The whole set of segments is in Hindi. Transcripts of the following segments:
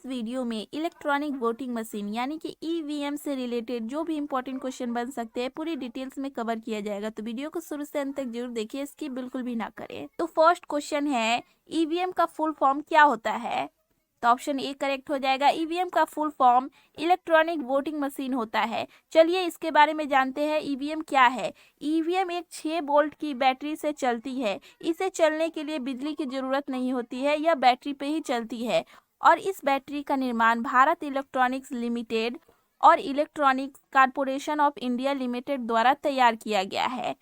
वीडियो में इलेक्ट्रॉनिक वोटिंग मशीन यानी कि ईवीएम से रिलेटेड जो भी इंपॉर्टेंट क्वेश्चन बन सकते हैं पूरी डिटेल्स में कवर किया जाएगा। तो वीडियो को शुरू से अंत तक जरूर देखिए, स्किप बिल्कुल भी ना करें। तो फर्स्ट क्वेश्चन है, ईवीएम का फुल फॉर्म क्या होता है? तो ऑप्शन ए करेक्ट हो जाएगा। ईवीएम का full form electronic voting machine होता है। चलिए इसके बारे में जानते हैं, ईवीएम क्या है। ईवीएम एक 6 वोल्ट की बैटरी से चलती है। इसे चलने के लिए बिजली की जरूरत नहीं होती है, यह बैटरी पे ही चलती है और इस बैटरी का निर्माण भारत इलेक्ट्रॉनिक्स लिमिटेड और electronics corporation of India limited द्वारा तैयार किया गया है।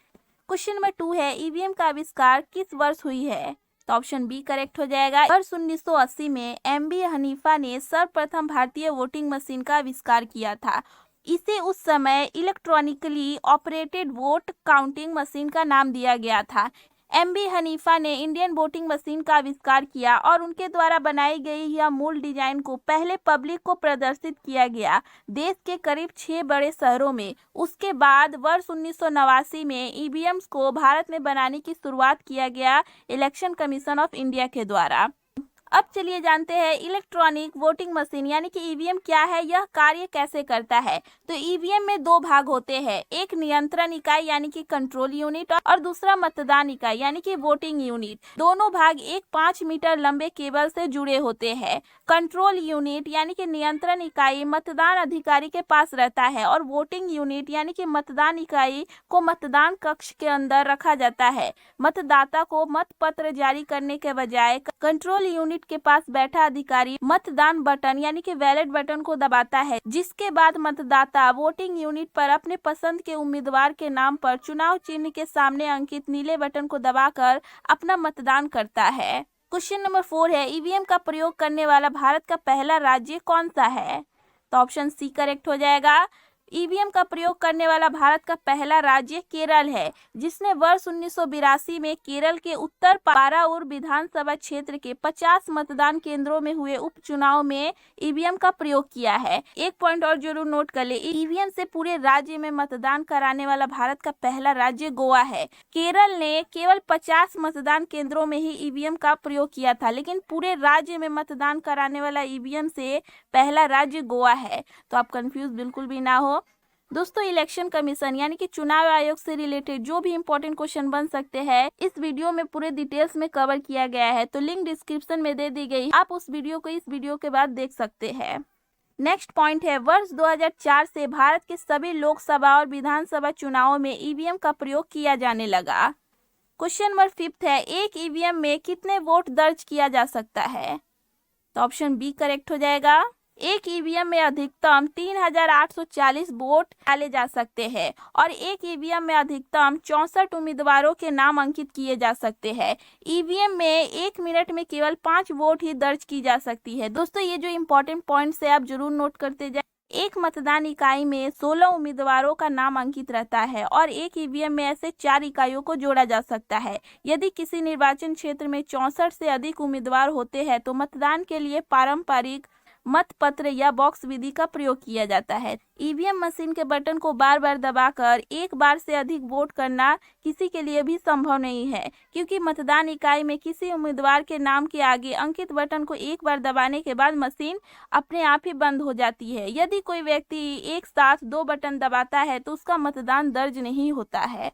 क्वेश्चन नंबर 2 है, ईवीएम का आविष्कार किस वर्ष हुई है? तो ऑप्शन बी करेक्ट हो जाएगा। वर्ष 1980 में एमबी हनीफा ने सर्वप्रथम भारतीय वोटिंग मशीन का आविष्कार किया था। इसे उस समय electronically operated vote counting machine का नाम दिया गया था। एमबी हनीफा ने इंडियन वोटिंग मशीन का आविष्कार किया और उनके द्वारा बनाई गई यह मूल डिजाइन को पहले पब्लिक को प्रदर्शित किया गया देश के करीब 6 बड़े शहरों में। उसके बाद वर्ष 1989 में ईवीएम्स को भारत में बनाने की शुरुआत किया गया इलेक्शन कमीशन ऑफ इंडिया के द्वारा। अब चलिए जानते हैं इलेक्ट्रॉनिक वोटिंग मशीन यानी कि ईवीएम क्या है, यह कार्य कैसे करता है। तो ईवीएम में 2 भाग होते हैं, एक नियंत्रण इकाई यानी कि कंट्रोल यूनिट और दूसरा मतदान इकाई यानी कि वोटिंग यूनिट। दोनों भाग एक 5 मीटर लंबे केबल से जुड़े होते हैं। कंट्रोल यूनिट यानी कि नियंत्रण इकाई मतदान अधिकारी के पास रहता है और वोटिंग यूनिट यानी कि मतदान इकाई को मतदान कक्ष के अंदर रखा जाता है। मतदाता को मत पत्र जारी करने के बजाय कंट्रोल यूनिट के पास बैठा अधिकारी मतदान बटन यानी कि बैलेट बटन को दबाता है, जिसके बाद मतदाता वोटिंग यूनिट पर अपने पसंद के उम्मीदवार के नाम पर चुनाव चिन्ह के सामने अंकित नीले बटन को दबाकर अपना मतदान करता है। क्वेश्चन नंबर 4 है, ईवीएम का प्रयोग करने वाला भारत का पहला राज्य कौन सा है? तो ऑप्शन सी करेक्ट हो जाएगा। ईवीएम का प्रयोग करने वाला भारत का पहला राज्य केरल है, जिसने वर्ष 1982 में केरल के उत्तर पाराऊर विधानसभा क्षेत्र के 50 मतदान केंद्रों में हुए उपचुनाव में ईवीएम का प्रयोग किया है। एक पॉइंट और जरूर नोट कर ले, ईवीएम से पूरे राज्य में मतदान कराने वाला भारत का पहला राज्य गोवा है। केरल ने केवल 50 मतदान केंद्रों में ही ईवीएम का प्रयोग किया था, लेकिन पूरे राज्य में मतदान कराने वाला ईवीएम से पहला राज्य गोवा है। तो आप कंफ्यूज बिल्कुल भी ना हो। दोस्तों, इलेक्शन कमीशन यानी कि चुनाव आयोग से रिलेटेड जो भी इंपॉर्टेंट क्वेश्चन बन सकते हैं इस वीडियो में पूरे डिटेल्स में कवर किया गया है, तो लिंक डिस्क्रिप्शन में दे दी गई, आप उस वीडियो को इस वीडियो के बाद देख सकते हैं। नेक्स्ट पॉइंट है, वर्ष 2004 से भारत के सभी लोकसभा और विधानसभा चुनावों में ईवीएम का प्रयोग किया जाने लगा। क्वेश्चन नंबर 5 है, एक ईवीएम में कितने वोट दर्ज किया जा सकता है? तो ऑप्शन बी करेक्ट हो जाएगा। एक ईवीएम में अधिकतम 3840 वोट डाले जा सकते हैं और एक ईवीएम में अधिकतम 64 उम्मीदवारों के नाम अंकित किए जा सकते हैं। ईवीएम में 1 मिनट में केवल 5 वोट ही दर्ज की जा सकती है। दोस्तों, ये जो इम्पोर्टेंट पॉइंट्स है आप जरूर नोट करते जाए। एक मतदान इकाई में 16 उम्मीदवारों का नाम अंकित रहता है और एक ईवीएम में ऐसे 4 इकाइयों को जोड़ा जा सकता है। यदि किसी निर्वाचन क्षेत्र में 64 से अधिक उम्मीदवार होते हैं तो मतदान के लिए पारंपरिक मत पत्र या बॉक्स विधि का प्रयोग किया जाता है। ईवीएम मशीन के बटन को बार बार दबाकर एक बार से अधिक वोट करना किसी के लिए भी संभव नहीं है, क्योंकि मतदान इकाई में किसी उम्मीदवार के नाम के आगे अंकित बटन को एक बार दबाने के बाद मशीन अपने आप ही बंद हो जाती है। यदि कोई व्यक्ति एक साथ 2 बटन दबाता है तो उसका मतदान दर्ज नहीं होता है।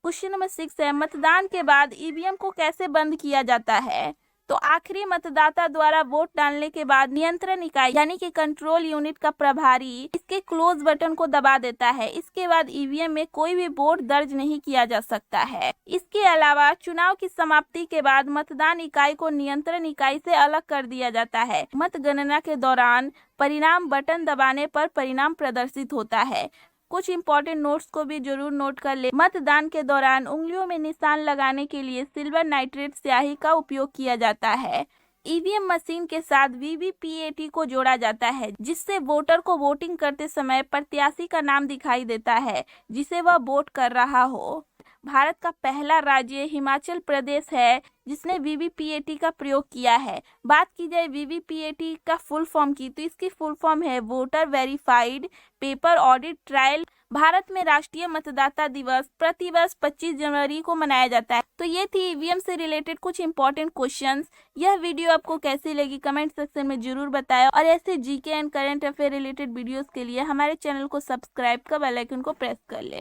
क्वेश्चन नंबर 6 है, मतदान के बाद ईवीएम को कैसे बंद किया जाता है? तो आखिरी मतदाता द्वारा वोट डालने के बाद नियंत्रण इकाई यानी कि कंट्रोल यूनिट का प्रभारी इसके क्लोज बटन को दबा देता है। इसके बाद ईवीएम में कोई भी वोट दर्ज नहीं किया जा सकता है। इसके अलावा चुनाव की समाप्ति के बाद मतदान इकाई को नियंत्रण इकाई से अलग कर दिया जाता है। मतगणना के दौरान परिणाम बटन दबाने पर परिणाम प्रदर्शित होता है। कुछ इंपॉर्टेंट नोट्स को भी जरूर नोट कर ले। मतदान के दौरान उंगलियों में निशान लगाने के लिए सिल्वर नाइट्रेट स्याही का उपयोग किया जाता है। ईवीएम मशीन के साथ वीवीपीएटी को जोड़ा जाता है, जिससे वोटर को वोटिंग करते समय प्रत्याशी का नाम दिखाई देता है जिसे वह वोट कर रहा हो। भारत का पहला राज्य हिमाचल प्रदेश है जिसने वीवीपीएटी का प्रयोग किया है। बात की जाए वीवीपीएटी का फुल फॉर्म की, तो इसकी फुल फॉर्म है voter verified paper audit trial Bharat में राष्ट्रीय मतदाता दिवस प्रतिवर्ष 25 जनवरी को मनाया जाता है। तो ये थी ईवीएम से रिलेटेड कुछ इंपॉर्टेंट क्वेश्चंस। यह वीडियो आपको कैसी लगी कमेंट सेक्शन में जरूर बताएं और ऐसे GK and current affair related videos के लिए हमारे चैनल को सब्सक्राइब कर बेल आइकन को प्रेस कर लें।